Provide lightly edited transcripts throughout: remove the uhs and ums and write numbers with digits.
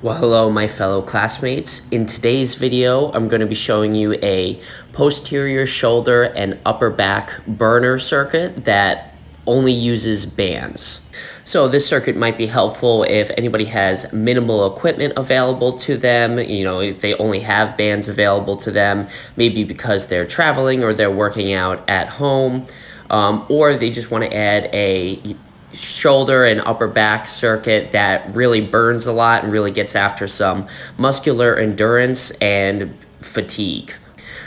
Well, hello, my fellow classmates. In today's video, I'm going to be showing you a posterior shoulder and upper back burner circuit that only uses bands. So this circuit might be helpful if anybody has minimal equipment available to them, if they only have bands available to them, maybe because they're traveling or they're working out at home, or they just want to add a shoulder and upper back circuit that really burns a lot and really gets after some muscular endurance and fatigue.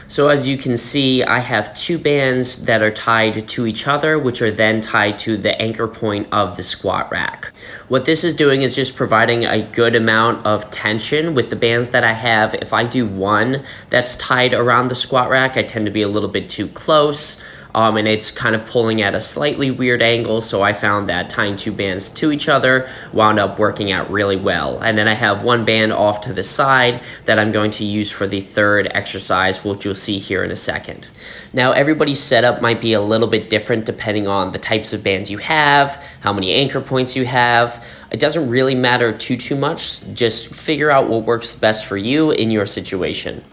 So as you can see, I have two bands that are tied to each other, which are then tied to the anchor point of the squat rack. What this is doing is just providing a good amount of tension with the bands that I have. If I do one that's tied around the squat rack, I tend to be a little bit too close. And it's kind of pulling at a slightly weird angle, so I found that tying two bands to each other wound up working out really well. And then I have one band off to the side that I'm going to use for the third exercise, which you'll see here in a second. Now, everybody's setup might be a little bit different depending on the types of bands you have, how many anchor points you have. It doesn't really matter too much. Just figure out what works best for you in your situation.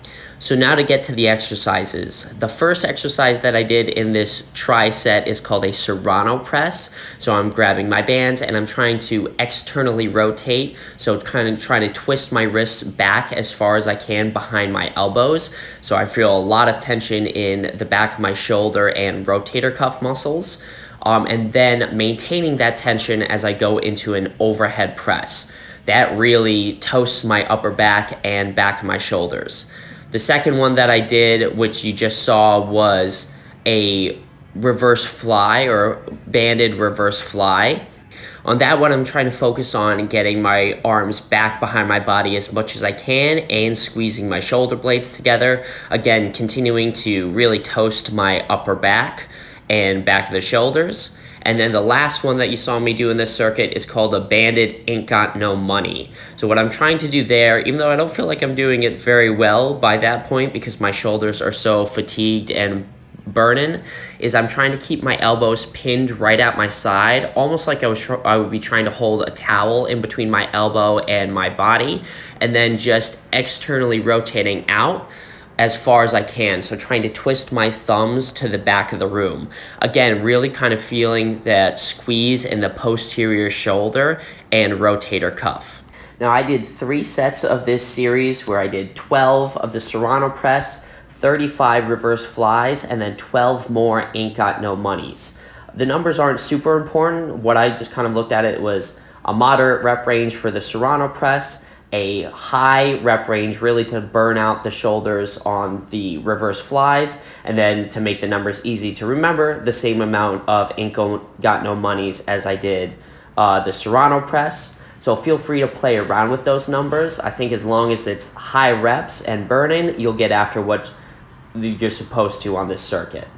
So now to get to the exercises. The first exercise that I did in this try set is called a Serrano Press. So I'm grabbing my bands and I'm trying to externally rotate. So kind of trying to twist my wrists back as far as I can behind my elbows. So I feel a lot of tension in the back of my shoulder and rotator cuff muscles. And then maintaining that tension as I go into an overhead press. That really toasts my upper back and back of my shoulders. The second one that I did, which you just saw, was a reverse fly or banded reverse fly. On that one, I'm trying to focus on getting my arms back behind my body as much as I can and squeezing my shoulder blades together. Again, continuing to really toast my upper back and back of the shoulders. And then the last one that you saw me do in this circuit is called a banded ain't got no money. So what I'm trying to do there, even though I don't feel like I'm doing it very well by that point because my shoulders are so fatigued and burning, is I'm trying to keep my elbows pinned right at my side, almost like I would be trying to hold a towel in between my elbow and my body, and then just externally rotating out as far as I can. So trying to twist my thumbs to the back of the room. Again, really kind of feeling that squeeze in the posterior shoulder and rotator cuff. Now I did 3 sets of this series where I did 12 of the Serrano Press, 35 reverse flies, and then 12 more ain't got no monies. The numbers aren't super important. What I just kind of looked at it was a moderate rep range for the Serrano Press, a high rep range really to burn out the shoulders on the reverse flies, and then to make the numbers easy to remember, the same amount of ain't got no monies as I did the Serrano Press. So feel free to play around with those numbers. I think as long as it's high reps and burning, you'll get after what you're supposed to on this circuit.